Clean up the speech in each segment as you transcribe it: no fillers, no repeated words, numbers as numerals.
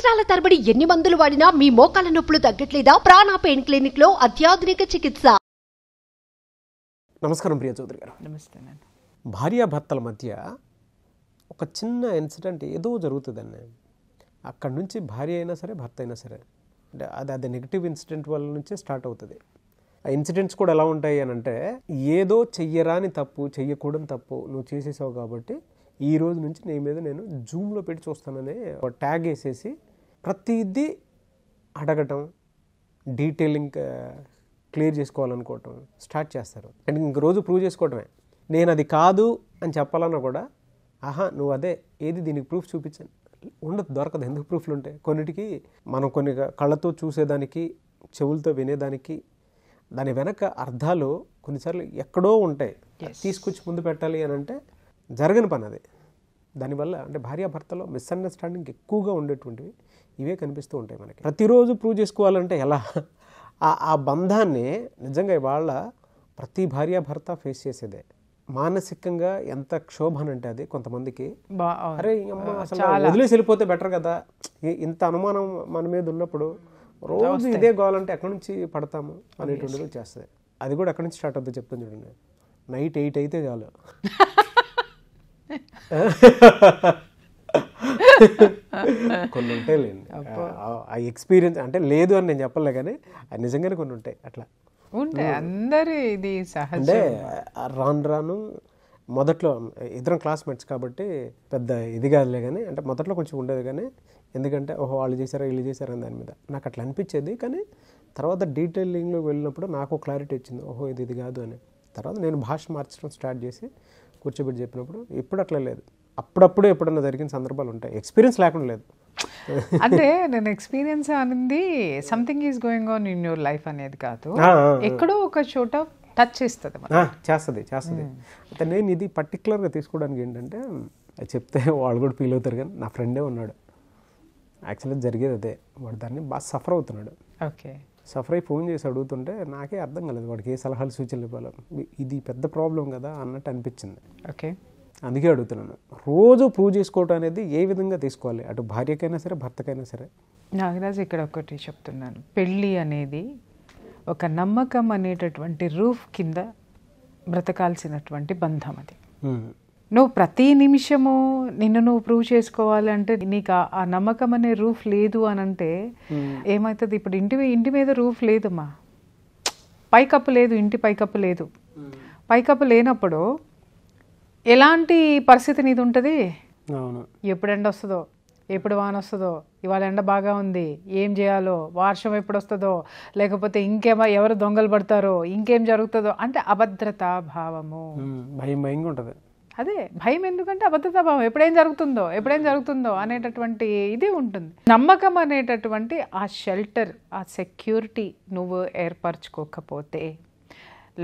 సంవత్సరాల తరబడి ఎన్ని మందులు వాడినా మీ మోకాల నొప్పులు తగ్గట్లేదా? ప్రాణ పెయిన్ క్లినిక్ లో అత్యాధునిక చికిత్స. నమస్కారం ప్రియ చౌదరి గారు. నమస్తే. భార్యాభర్తల మధ్య ఒక చిన్న ఇన్సిడెంట్ ఏదో జరుగుతుందండి. అక్కడి నుంచి భార్య అయినా సరే భర్త అయినా సరే అంటే అది నెగిటివ్ ఇన్సిడెంట్ వల్ల నుంచే స్టార్ట్ అవుతుంది. ఆ ఇన్సిడెంట్స్ కూడా ఎలా ఉంటాయి అని అంటే, ఏదో చెయ్యరాని తప్పు, చెయ్యకూడని తప్పు నువ్వు చేసేసావు కాబట్టి ఈ రోజు నుంచి నీ మీద నేను జూమ్లో పెట్టి చూస్తానని ఒక ట్యాగ్ వేసేసి ప్రతిదీ అడగటం, డీటెయిలింగ్ క్లియర్ చేసుకోవాలనుకోవటం స్టార్ట్ చేస్తారు. అండ్ ఇంక రోజు ప్రూవ్ చేసుకోవటమే. నేను అది కాదు అని చెప్పాలన్నా కూడా, ఆహా నువ్వు అదే, ఏది దీనికి ప్రూఫ్ చూపించాను, ఉండదు, దొరకదు. ఎందుకు ప్రూఫ్లు ఉంటాయి? కొన్నిటికి మనం కొన్ని కళ్ళతో చూసేదానికి, చెవులతో వినేదానికి దాని వెనక అర్థాలు కొన్నిసార్లు ఎక్కడో ఉంటాయి. తీసుకొచ్చి ముందు పెట్టాలి అని అంటే జరగని పని అది. దానివల్ల అంటే భార్యాభర్తలో మిస్అండర్స్టాండింగ్ ఎక్కువగా ఉండేటువంటివి ఇవే కనిపిస్తూ ఉంటాయి మనకి. ప్రతిరోజు ప్రూవ్ చేసుకోవాలంటే ఎలా? ఆ బంధాన్ని నిజంగా ఇవాళ ప్రతి భార్యాభర్త ఫేస్ చేసేదే. మానసికంగా ఎంత క్షోభన అంటే అది కొంతమందికి, అరే అమ్మ అసలు వదిలేసి వెళ్ళిపోతే బెటర్ కదా, ఇంత అనుమానం మన మీద ఉన్నప్పుడు రోజు ఇదే గోలంటే ఎక్కడి నుంచి పడతాము అనేటువంటిది వచ్చేస్తుంది. అది కూడా ఎక్కడి నుంచి స్టార్ట్ అవుతుంది చెప్తాను చూడండి. నైట్ 8 అయితే చాలు. కొన్ని ఉంటాయి లేండి ఆ ఎక్స్పీరియన్స్, అంటే లేదు అని నేను చెప్పలే కానీ అది నిజంగానే కొన్ని ఉంటాయి అట్లా ఉంటాయి. అందరూ ఇది సహజం. అంటే రాను మొదట్లో ఇద్దరం క్లాస్మేట్స్ కాబట్టి పెద్ద ఇది కాదులే కానీ, అంటే మొదట్లో కొంచెం ఉండేది కానీ, ఎందుకంటే ఓహో వాళ్ళు చేశారా వీళ్ళు చేశారా అని దాని మీద నాకు అట్లా అనిపించేది. కానీ తర్వాత డీటెయిలింగ్లో వెళ్ళినప్పుడు నాకు క్లారిటీ వచ్చింది, ఓహో ఇది కాదు అని. తర్వాత నేను భాష మార్చడం స్టార్ట్ చేసి కూర్చోబెట్టి చెప్పినప్పుడు ఇప్పుడు అట్లా లేదు. అప్పుడప్పుడు ఎప్పుడన్నా జరిగిన సందర్భాలు ఉంటాయి, ఎక్స్పీరియన్స్ లేకుండా లేదు. అంటే నేను ఎక్స్పీరియన్స్ అనేది something is going on in your life అనేది కాదు, ఎక్కడో ఒక చోట టచ్ చేస్తుంది, చేస్తుంది. అయితే నేను ఇది పర్టికులర్గా తీసుకోవడానికి ఏంటంటే, అది చెప్తే వాళ్ళు కూడా ఫీల్ అవుతారు కానీ నా ఫ్రెండే ఉన్నాడు, యాక్చువల్గా జరిగేది అదే. వాడు దాన్ని బాగా సఫర్ అవుతున్నాడు. ఓకే, సఫర్ అయి ఫోన్ చేసి అడుగుతుంటే నాకే అర్థం కాలేదు వాడికి ఏ సలహాలు సూచనలు ఇవ్వాలి. ఇది పెద్ద ప్రాబ్లం కదా అన్నట్టు అనిపించింది. ఓకే, అందుకే అడుగుతున్నాను. రోజు ప్రూవ్ చేసుకోవటం అనేది ఏ విధంగా తీసుకోవాలి, అటు భార్యకైనా సరే భర్తకైనా సరే? నాగరాజు ఇక్కడ ఒకటి చెప్తున్నాను, పెళ్ళి అనేది ఒక నమ్మకం అనేటటువంటి రూఫ్ కింద బ్రతకాల్సినటువంటి బంధం. అది నువ్వు ప్రతి నిమిషము నిన్ను నువ్వు ప్రూవ్ చేసుకోవాలంటే నీకు ఆ నమ్మకం అనే రూఫ్ లేదు అని అంటే ఏమవుతుంది? ఇప్పుడు ఇంటి మీద రూఫ్ లేదమ్మా, పైకప్పు లేదు, ఇంటి పైకప్పు లేదు. పైకప్పు లేనప్పుడు ఎలాంటి పరిస్థితి నీది ఉంటుంది? ఎప్పుడు ఎండ వస్తుందో, ఎప్పుడు వాన వస్తుందో, ఇవాళ ఎండ బాగా ఉంది, ఏం చేయాలో, వర్షం ఎప్పుడు వస్తుందో, లేకపోతే ఎవరు దొంగలు పడతారో, ఇంకేం జరుగుతుందో అంటే అభద్రతా భావము, భయంగా ఉంటుంది. అదే భయం. ఎందుకంటే అభద్రతా భావం, ఎప్పుడేం జరుగుతుందో అనేటటువంటి ఇది ఉంటుంది. నమ్మకం అనేటటువంటి ఆ షెల్టర్, ఆ సెక్యూరిటీ నువ్వు ఏర్పరచుకోకపోతే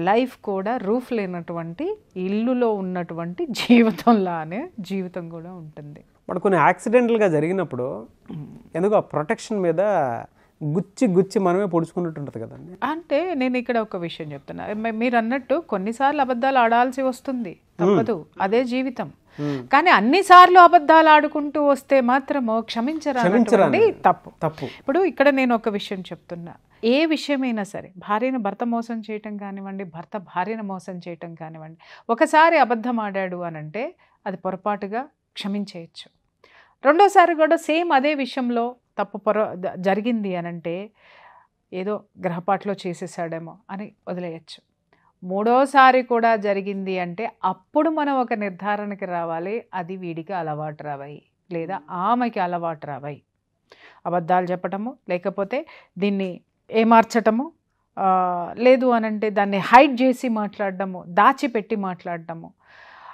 లైఫ్ కూడా రూఫ్ లేనటువంటి ఇల్లులో ఉన్నటువంటి జీవితంలానే జీవితం కూడా ఉంటుంది. బట్ కొన్ని యాక్సిడెంటల్గా జరిగినప్పుడు ఎందుకు ఆ ప్రొటెక్షన్ మీద గుచ్చి మనమే పొడుచుకున్నట్టు ఉంటుంది కదండి. అంటే నేను ఇక్కడ ఒక విషయం చెప్తున్నా, మీరు అన్నట్టు కొన్నిసార్లు అబద్ధాలు ఆడాల్సి వస్తుంది, తప్పదు, అదే జీవితం. కానీ అన్నిసార్లు అబద్ధాలు ఆడుకుంటూ వస్తే మాత్రము క్షమించరాని తప్పు. ఇప్పుడు ఇక్కడ నేను ఒక విషయం చెప్తున్నా, ఏ విషయమైనా సరే, భార్యను భర్త మోసం చేయటం కానివ్వండి, భర్త భార్యను మోసం చేయటం కానివ్వండి, ఒకసారి అబద్ధం ఆడాడు అని అంటే అది పొరపాటుగా క్షమించేయచ్చు. రెండోసారి కూడా సేమ్ అదే విషయంలో తప్పు జరిగింది అని అంటే ఏదో గ్రహపాట్లో చేసేసాడేమో అని వదిలేయచ్చు. మూడోసారి కూడా జరిగింది అంటే అప్పుడు మనం ఒక నిర్ధారణకి రావాలి, అది వీడికి అలవాటు రావాయి లేదా ఆమెకి అలవాటు రావాయి. అబద్ధాలు చెప్పటము, లేకపోతే దీన్ని ఏమార్చటము, లేదు అనంటే దాన్ని హైడ్ చేసి మాట్లాడటము, దాచిపెట్టి మాట్లాడటము,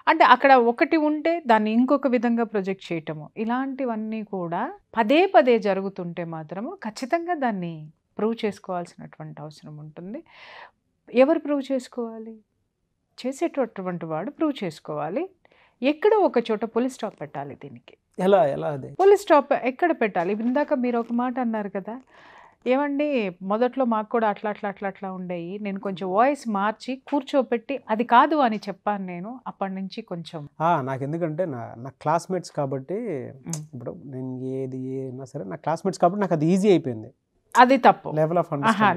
అంటే అక్కడ ఒకటి ఉంటే దాన్ని ఇంకొక విధంగా ప్రొజెక్ట్ చేయటము, ఇలాంటివన్నీ కూడా పదే జరుగుతుంటే మాత్రము ఖచ్చితంగా దాన్ని ప్రూవ్ చేసుకోవాల్సినటువంటి అవసరం ఉంటుంది. ఎవరు ప్రూవ్ చేసుకోవాలి? చేసేటటువంటి వాడు ప్రూవ్ చేసుకోవాలి. ఎక్కడో ఒక చోట పులి స్టాప్ పెట్టాలి దీనికి. ఎలా అది పులి స్టాప్ ఎక్కడ పెట్టాలి? ఇందాక మీరు ఒక మాట అన్నారు కదా, ఏమండి మొదట్లో మాకు కూడా అట్లా ఉండేవి. నేను కొంచెం వాయిస్ మార్చి కూర్చోపెట్టి అది కాదు అని చెప్పాను నేను. అప్పటి నుంచి కొంచెం నాకు ఎందుకంటే నా క్లాస్మేట్స్ కాబట్టి, ఇప్పుడు నేను ఏది అయినా సరే నా క్లాస్మేట్స్ కాబట్టి నాకు అది ఈజీ అయిపోయింది. అది తప్పు. లెవెల్ ఆఫ్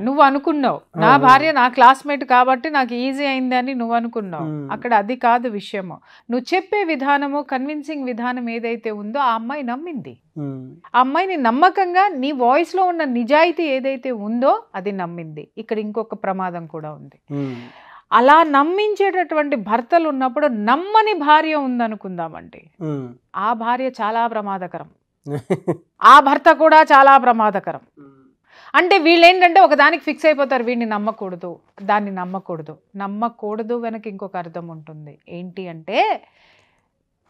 నువ్వు అనుకున్నావు నా భార్య నా క్లాస్మేట్ కాబట్టి నాకు ఈజీ అయింది అని నువ్వు అనుకున్నావు. అక్కడ అది కాదు విషయము. నువ్వు చెప్పే విధానము, కన్విన్సింగ్ విధానం ఏదైతే ఉందో ఆ అమ్మాయి నమ్మింది. ఆ అమ్మాయిని నమ్మకంగా నీ వాయిస్ లో ఉన్న నిజాయితీ ఏదైతే ఉందో అది నమ్మింది. ఇక్కడ ఇంకొక ప్రమాదం కూడా ఉంది. అలా నమ్మించేటటువంటి భర్తలు ఉన్నప్పుడు నమ్మని భార్య ఉందనుకుందామండి, ఆ భార్య చాలా ప్రమాదకరం, ఆ భర్త కూడా చాలా ప్రమాదకరం. అంటే వీళ్ళు ఏంటంటే ఒకదానికి ఫిక్స్ అయిపోతారు, వీడిని నమ్మకూడదు, దాన్ని నమ్మకూడదు. నమ్మకూడదు వెనక ఇంకొక అర్థం ఉంటుంది. ఏంటి అంటే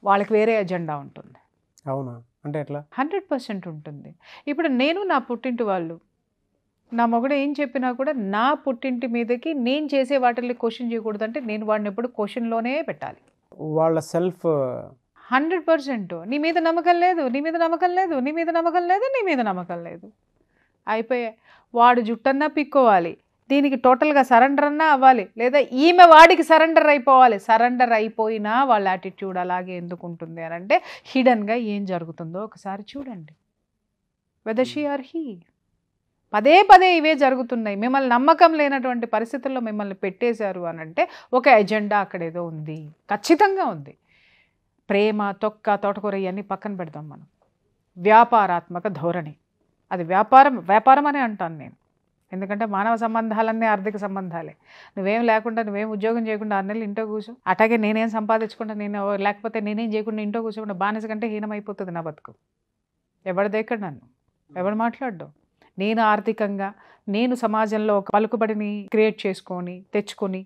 వాళ్ళకి వేరే ఎజెండా ఉంటుంది. అవునా? అంటే ఎట్లా? 100% ఉంటుంది. ఇప్పుడు నేను నా పుట్టింటి వాళ్ళు, నా మొగుడు ఏం చెప్పినా కూడా నా పుట్టింటి మీదకి నేను చేసే వాటిని క్వశ్చన్ చేయకూడదు. అంటే నేను వాడిని ఎప్పుడు క్వశ్చన్లోనే పెట్టాలి. వాళ్ళ సెల్ఫ్ 100% నీ మీద నమ్మకం లేదు, నీ మీద నమ్మకం లేదు, నీ మీద నమ్మకం లేదు, నీ మీద నమ్మకం లేదు, అయిపోయా. వాడు జుట్టన్నా పిక్కోవాలి, దీనికి టోటల్గా సరెండర్ అన్నా అవ్వాలి, లేదా ఈమె వాడికి సరెండర్ అయిపోవాలి. సరెండర్ అయిపోయినా వాళ్ళ యాటిట్యూడ్ అలాగే ఎందుకు ఉంటుంది అని అంటే హిడన్గా ఏం జరుగుతుందో ఒకసారి చూడండి. Whether she or he. పదే పదే ఇవే జరుగుతున్నాయి. మిమ్మల్ని నమ్మకం లేనటువంటి పరిస్థితుల్లో మిమ్మల్ని పెట్టేశారు అని అంటే ఒక ఎజెండా అక్కడేదో ఉంది, ఖచ్చితంగా ఉంది. ప్రేమ, తొక్క, తోటకూర ఇవన్నీ పక్కన పెడదాం మనం. వ్యాపారాత్మక ధోరణి, అది వ్యాపారం అనే అంటాను నేను. ఎందుకంటే మానవ సంబంధాలన్నీ ఆర్థిక సంబంధాలే. నువ్వేం లేకుండా, నువ్వేం ఉద్యోగం చేయకుండా 6 నెలలు ఇంట్లో కూర్చో, అట్లాగే నేనేం సంపాదించకుండా, లేకపోతే నేనేం చేయకుండా ఇంట్లో కూర్చోకుండా బానిస కంటే హీనమైపోతుంది నా బతుకు. ఎవడు దేక్కడ నన్ను, ఎవడు మాట్లాడ్డు. నేను ఆర్థికంగా, నేను సమాజంలో ఒక పలుకుబడిని క్రియేట్ చేసుకొని తెచ్చుకొని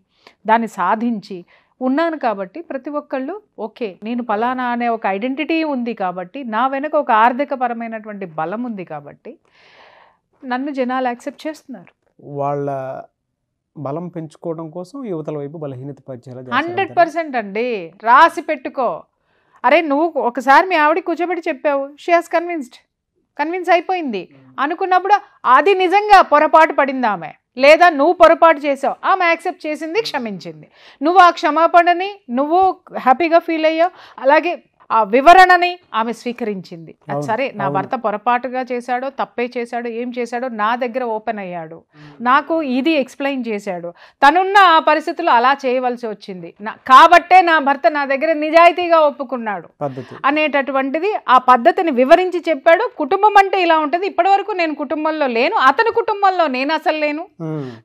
దాన్ని సాధించి ఉన్నాను కాబట్టి ప్రతి ఒక్కళ్ళు ఓకే నేను పలానా అనే ఒక ఐడెంటిటీ ఉంది కాబట్టి, నా వెనక ఒక ఆర్థిక పరమైనటువంటి బలం ఉంది కాబట్టి నన్ను జనాలు యాక్సెప్ట్ చేస్తున్నారు. వాళ్ళ బలం పెంచుకోవడం కోసం యువతల వైపు బలహీనత పరిచయాలు 100% అండి. రాసి పెట్టుకో. అరే నువ్వు ఒకసారి మీ ఆవిడ కూర్చోబెట్టి చెప్పావు, షీ హాస్ కన్విన్స్ అయిపోయింది అనుకున్నప్పుడు అది నిజంగా పొరపాటు పడింది ఆమె, లేదా నువ్వు పొరపాటు చేసావు, ఆమె యాక్సెప్ట్ చేసింది, క్షమించింది. నువ్వు ఆ క్షమాపణని నువ్వు హ్యాపీగా ఫీల్ అయ్యావు, అలాగే ఆ వివరణని ఆమె స్వీకరించింది. అది సరే, నా భర్త పొరపాటుగా చేశాడో, తప్పే చేశాడో, ఏం చేశాడో నా దగ్గర ఓపెన్ అయ్యాడు, నాకు ఇది ఎక్స్ప్లెయిన్ చేశాడు, తనున్న ఆ పరిస్థితుల్లో అలా చేయవలసి వచ్చింది కాబట్టే నా భర్త నా దగ్గర నిజాయితీగా ఒప్పుకున్నాడు అనేటటువంటిది ఆ పద్ధతిని వివరించి చెప్పాడు. కుటుంబం అంటే ఇలా ఉంటుంది, ఇప్పటి వరకు నేను కుటుంబంలో లేను, అతని కుటుంబంలో నేను అసలు లేను,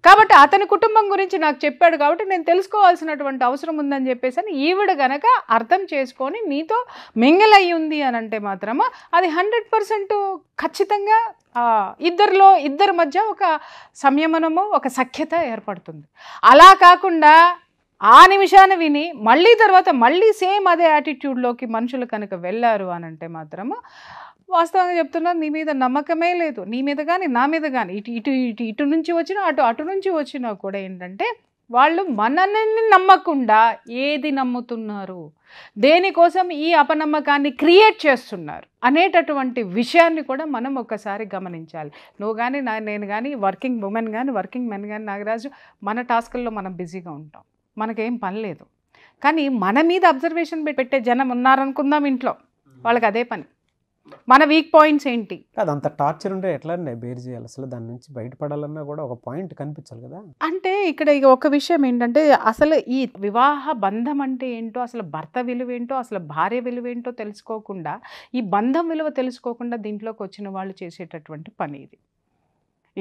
కాబట్టి అతని కుటుంబం గురించి నాకు చెప్పాడు కాబట్టి నేను తెలుసుకోవాల్సినటువంటి అవసరం ఉందని చెప్పేసి అని ఈవిడ గనక అర్థం చేసుకొని నీతో మింగిల్ అయ్యి ఉంది అని అంటే మాత్రము అది 100% ఖచ్చితంగా ఇద్దరి మధ్య ఒక సంయమనము, ఒక సఖ్యత ఏర్పడుతుంది. అలా కాకుండా ఆ నిమిషాన్ని విని మళ్ళీ తర్వాత మళ్ళీ సేమ్ అదే యాటిట్యూడ్లోకి మనుషులు కనుక వెళ్ళారు అని అంటే మాత్రము వాస్తవంగా చెప్తున్నా, నీ మీద నమ్మకమే లేదు, నీ మీద కానీ నా మీద కానీ, ఇటు నుంచి వచ్చినా అటు నుంచి వచ్చినా కూడా ఏంటంటే వాళ్ళు మనల్ని నమ్మకుండా ఏది నమ్ముతున్నారు, దేనికోసం ఈ అపనమ్మకాన్ని క్రియేట్ చేస్తున్నారు అనేటటువంటి విషయాన్ని కూడా మనం ఒకసారి గమనించాలి. నువ్వు కానీ నేను కానీ, వర్కింగ్ ఉమెన్ కానీ, వర్కింగ్ మెన్ కానీ, నాగరాజు మన టాస్కుల్లో మనం బిజీగా ఉంటాం, మనకేం పని లేదు. కానీ మన మీద అబ్జర్వేషన్ పెట్టే జనం ఉన్నారనుకుందాం ఇంట్లో, వాళ్ళకి అదే పని. మన వీక్ పాయింట్స్ ఏంటి, అదంత టార్చర్ ఉంటే ఎట్లా బేర్ చేయాలి, అసలు దాని నుంచి బయటపడాలన్నా కూడా ఒక పాయింట్ కనిపించాలి కదా. అంటే ఇక్కడ ఒక విషయం ఏంటంటే అసలు ఈ వివాహ బంధం అంటే ఏంటో, అసలు భర్త విలువ ఏంటో, అసలు భార్య విలువ ఏంటో తెలుసుకోకుండా, ఈ బంధం విలువ తెలుసుకోకుండా దీంట్లోకి వచ్చిన వాళ్ళు చేసేటటువంటి పని ఇది.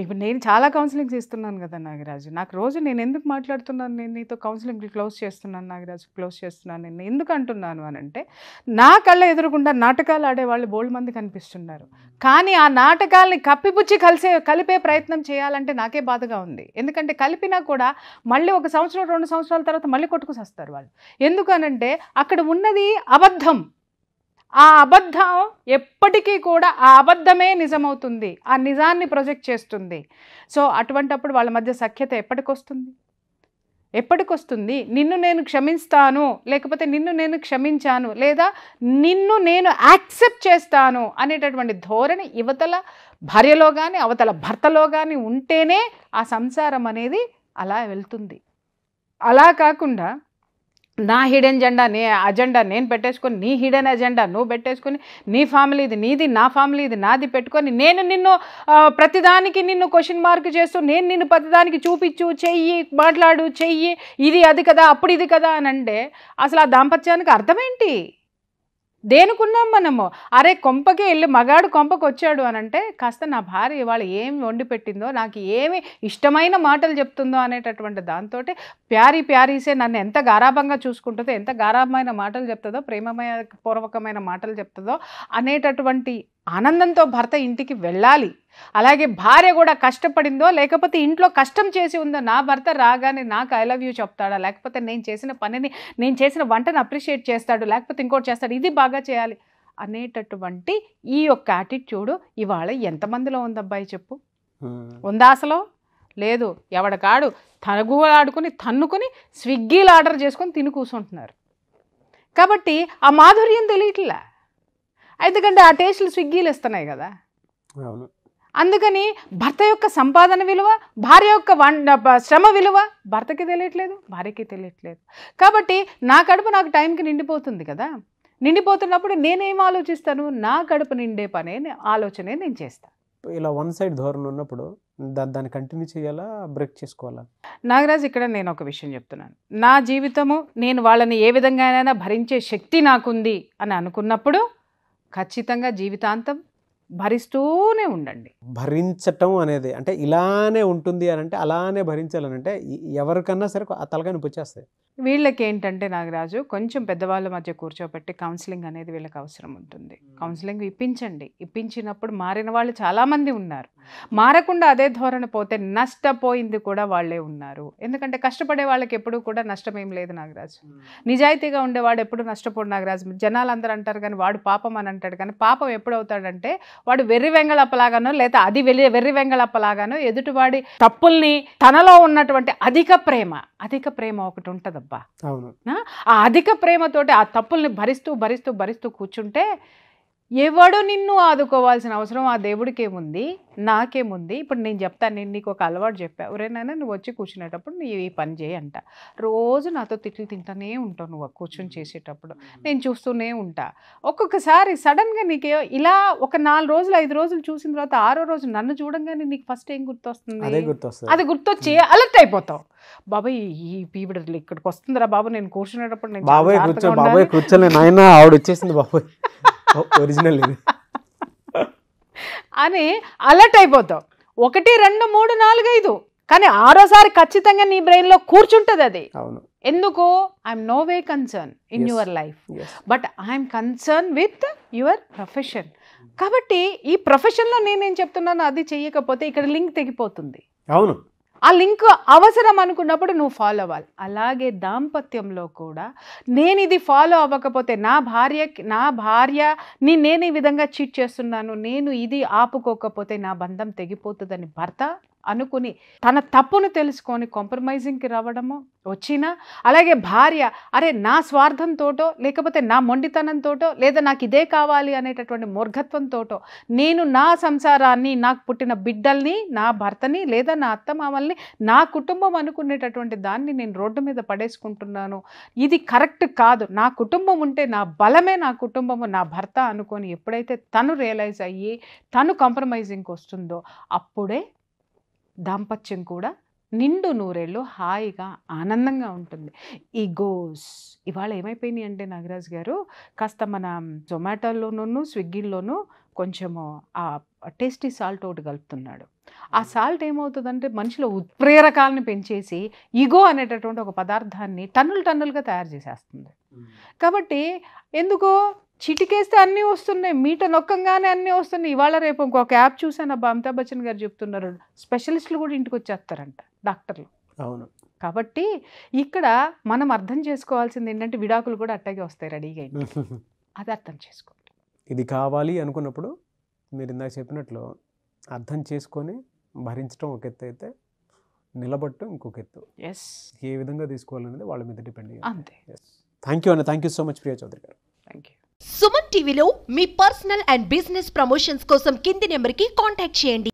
ఇప్పుడు నేను చాలా కౌన్సిలింగ్స్ ఇస్తున్నాను కదా నాగరాజు, నాకు రోజు నేను ఎందుకు మాట్లాడుతున్నాను, నేను నీతో కౌన్సిలింగ్ క్లోజ్ చేస్తున్నాను నాగరాజు, క్లోజ్ చేస్తున్నాను నేను ఎందుకు అంటున్నాను అని అంటే, నా కళ్ళ ఎదురుకుండా నాటకాలు ఆడేవాళ్ళు బోల్డ్ మంది కనిపిస్తున్నారు, కానీ ఆ నాటకాలని కప్పిపుచ్చి కలిపే ప్రయత్నం చేయాలంటే నాకే బాధగా ఉంది. ఎందుకంటే కలిపినా కూడా మళ్ళీ 1 సంవత్సరం 2 సంవత్సరాల తర్వాత మళ్ళీ కొట్టుకుసస్తారు వాళ్ళు. ఎందుకనంటే అక్కడ ఉన్నది అబద్ధం, ఆ అబద్ధం ఎప్పటికీ కూడా ఆ అబద్ధమే నిజమవుతుంది, ఆ నిజాన్ని ప్రొజెక్ట్ చేస్తుంది. సో అటువంటప్పుడు వాళ్ళ మధ్య సఖ్యత ఎప్పటికొస్తుంది? ఎప్పటికొస్తుంది? నిన్ను నేను క్షమిస్తాను, లేకపోతే నిన్ను నేను క్షమించాను, లేదా నిన్ను నేను యాక్సెప్ట్ చేస్తాను అనేటటువంటి ధోరణి యువతల భార్యలో కానీ అవతల భర్తలో కానీ ఉంటేనే ఆ సంసారం అనేది అలా వెళ్తుంది. అలా కాకుండా నా హిడెన్ అజెండా నేను పెట్టేసుకొని, నీ హిడెన్ అజెండా నువ్వు పెట్టేసుకొని, నీ ఫ్యామిలీ ఇది నీది, నా ఫ్యామిలీ ఇది నాది పెట్టుకొని, నేను నిన్ను ప్రతిదానికి నిన్ను క్వశ్చన్ మార్క్ చేస్తూ, నేను నిన్ను ప్రతిదానికి చూపించు, చెయ్యి, మాట్లాడు, చెయ్యి, ఇది అది కదా, అప్పుడు ఇది కదా అని అంటే అసలు ఆ దాంపత్యానికి అర్థమేంటి? దేనికున్నాం మనము? అరే కొంపకి వెళ్ళి మగాడు కొంపకి వచ్చాడు అని అంటే కాస్త నా భార్య ఇవాళ ఏం వండి పెట్టిందో, నాకు ఏమి ఇష్టమైన మాటలు చెప్తుందో అనేటటువంటి దాంతో ప్యారీసే నన్ను ఎంత గారాభంగా చూసుకుంటుందో, ఎంత గారాభమైన మాటలు చెప్తుందో, ప్రేమమయ పూర్వకమైన మాటలు చెప్తుందో అనేటటువంటి ఆనందంతో భర్త ఇంటికి వెళ్ళాలి. అలాగే భార్య కూడా కష్టపడిందో లేకపోతే ఇంట్లో కష్టం చేసి ఉందో, నా భర్త రాగానే నాకు ఐ లవ్ యూ చెప్తాడా, లేకపోతే నేను చేసిన పనిని, నేను చేసిన వంటను అప్రిషియేట్ చేస్తాడు, లేకపోతే ఇంకోటి చేస్తాడు, ఇది బాగా చేయాలి అనేటటువంటి ఈ యొక్క యాటిట్యూడ్ ఇవాళ ఎంతమందిలో ఉందబ్బాయి చెప్పు? ఉందా అసలు? లేదు. ఎవడకాడు ఆడుకుని తన్నుకొని స్విగ్గీలు ఆర్డర్ చేసుకొని తిని కూర్చుంటున్నారు. కాబట్టి ఆ మాధుర్యం తెలియట్లే, ఎందుకంటే ఆ టేస్టులు స్విగ్గీలు ఇస్తున్నాయి కదా. అందుకని భర్త యొక్క సంపాదన విలువ, భార్య యొక్క శ్రమ విలువ భర్తకి తెలియట్లేదు, భార్యకి తెలియట్లేదు. కాబట్టి నా కడుపు నాకు టైంకి నిండిపోతుంది కదా. నిండిపోతున్నప్పుడు నేనేం ఆలోచిస్తాను? నా కడుపు నిండే పనే ఆలోచనే నేను చేస్తాను. ఇలా వన్ సైడ్ ధోరణి ఉన్నప్పుడు దాన్ని కంటిన్యూ చేయాలా, బ్రేక్ చేసుకోవాలా? నాగరాజ్, ఇక్కడ నేను ఒక విషయం చెప్తున్నాను. నా జీవితము నేను వాళ్ళని ఏ విధంగానైనా భరించే శక్తి నాకుంది అని అనుకున్నప్పుడు ఖచ్చితంగా జీవితాంతం భరిస్తూనే ఉండండి. భరించటం అనేది అంటే ఇలానే ఉంటుంది అని అంటే, అలానే భరించాలనంటే ఎవరికన్నా సరే ఆ తలకాయ నొప్పి వచ్చేస్తాయి. వీళ్ళకి ఏంటంటే నాగరాజు, కొంచెం పెద్దవాళ్ళ మధ్య కూర్చోబెట్టి కౌన్సిలింగ్ అనేది వీళ్ళకి అవసరం ఉంటుంది. కౌన్సిలింగ్ ఇప్పించండి. ఇప్పించినప్పుడు మారిన వాళ్ళు చాలామంది ఉన్నారు. మారకుండా అదే ధోరణి పోతే నష్టపోయింది కూడా వాళ్ళే ఉన్నారు. ఎందుకంటే కష్టపడే వాళ్ళకి ఎప్పుడూ కూడా నష్టం ఏం లేదు నాగరాజు. నిజాయితీగా ఉండేవాడు ఎప్పుడు నష్టపోడు నాగరాజు. జనాలు అందరూ అంటారు కానీ వాడు పాపం అని అంటాడు, కానీ పాపం ఎప్పుడు అవుతాడంటే వాడు వెర్రి వెంగళప్పలాగానో లేదా అది వెర్రి వెంగళప్పలాగానో ఎదుటివాడి తప్పుల్ని, తనలో ఉన్నటువంటి అధిక ప్రేమ ఒకటి ఉంటుందబ్బా. ఆ అధిక ప్రేమతోటి ఆ తప్పుల్ని భరిస్తూ కూర్చుంటే ఎవడు నిన్ను ఆదుకోవాల్సిన అవసరం ఆ దేవుడికి ఏముంది, నాకేముంది? ఇప్పుడు నేను చెప్తాను, నేను నీకు ఒక అలవాటు చెప్పా, ఎవరైనా నువ్వు వచ్చి కూర్చునేటప్పుడు నువ్వు ఈ పని చేయంట. రోజు నాతో తిట్లు తింటానే ఉంటావు నువ్వు కూర్చొని చేసేటప్పుడు, నేను చూస్తూనే ఉంటా. ఒక్కొక్కసారి సడన్గా నీకే ఇలా ఒక 4 రోజులు 5 రోజులు చూసిన తర్వాత 6వ రోజు నన్ను చూడంగానే నీకు ఫస్ట్ ఏం గుర్తొస్తుంది? అది గుర్తొచ్చి అలర్ట్ అయిపోతావు. బాబాయ్ ఈ పీవిడ ఇక్కడికి వస్తుందిరా బాబు, నేను కూర్చునేటప్పుడు నేను ఒరిజినల్ అని అలర్ట్ అయిపోతావు. 1 2 3 4 5 కానీ 6వసారి ఖచ్చితంగా నీ బ్రెయిన్లో కూర్చుంటుంది అది. ఎందుకు? I'm no way concern in your life, but I'm concern with your profession. కాబట్టి ఈ ప్రొఫెషన్లో నేనేం చెప్తున్నాను అది చెయ్యకపోతే ఇక్కడ లింక్ తెగిపోతుంది. అవును, ఆ లింక్ అవసరం అనుకున్నప్పుడు నువ్వు ఫాలో అవ్వాలి. అలాగే దాంపత్యంలో కూడా నేను ఇది ఫాలో అవ్వకపోతే నా భార్యని నేను ఈ విధంగా చీట్ చేస్తున్నాను, నేను ఇది ఆపుకోకపోతే నా బంధం తెగిపోతుందని భర్త అనుకుని తన తప్పును తెలుసుకొని కాంప్రమైజింగ్కి రావడము వచ్చినా, అలాగే భార్య అరే నా స్వార్థంతోటో లేకపోతే నా మొండితనంతోటో లేదా నాకు ఇదే కావాలి అనేటటువంటి మూర్ఘత్వంతోటో నేను నా సంసారాన్ని, నాకు పుట్టిన బిడ్డల్ని, నా భర్తని లేదా నా అత్తమామల్ని, నా కుటుంబం అనుకునేటటువంటి దాన్ని నేను రోడ్డు మీద పడేసుకుంటున్నాను, ఇది కరెక్ట్ కాదు, నా కుటుంబం ఉంటే నా బలమే నా కుటుంబము, నా భర్త అనుకొని ఎప్పుడైతే తను రియలైజ్ అయ్యి తను కాంప్రమైజింగ్కి వస్తుందో అప్పుడే దాంపత్యం కూడా నిండు నూరేళ్ళు హాయిగా ఆనందంగా ఉంటుంది. ఈగోస్ ఇవాళ ఏమైపోయినాయి అంటే నాగరాజ్ గారు, కాస్త మన జొమాటోలోనూ స్విగ్గీలోనూ కొంచెము ఆ టేస్టీ సాల్ట్ ఒకటి కలుపుతున్నాడు. ఆ సాల్ట్ ఏమవుతుందంటే మనిషిలో ఉత్ప్రేరకాలను పెంచేసి ఈగో అనేటటువంటి ఒక పదార్థాన్ని టన్నులుగా తయారు చేసేస్తుంది. కాబట్టి ఎందుకో చిటికేస్తే అన్నీ వస్తున్నాయి, మీట నొక్కంగానే అన్నీ వస్తున్నాయి. ఇవాళ రేపు ఇంకొక యాప్ చూసాను, అమితాబ్ బచ్చన్ గారు చెప్తున్నారు, స్పెషలిస్టులు కూడా ఇంటికి వచ్చేస్తారంట, డాక్టర్లు. అవును. కాబట్టి ఇక్కడ మనం అర్థం చేసుకోవాల్సింది ఏంటంటే విడాకులు కూడా అట్టాగే వస్తాయి రెడీగా, అది అర్థం చేసుకోండి. ఇది కావాలి అనుకున్నప్పుడు మీరు ఇందాక చెప్పినట్లు అర్థం చేసుకొని భరించడం ఒక ఎత్తు అయితే, నిలబడటం ఇంకొక ఎత్తు. ఎస్, ఏ విధంగా తీసుకోవాలనేది వాళ్ళ మీద డిపెండ్ అయ్యి. అంతే. థ్యాంక్ యూ అన్న, thank you so much Priya Chowdary garu. Thank you. Suman టీవీలో మీ పర్సనల్ అండ్ బిజినెస్ ప్రమోషన్స్ కోసం కింది నెంబర్కి కాంటాక్ట్ చేయండి.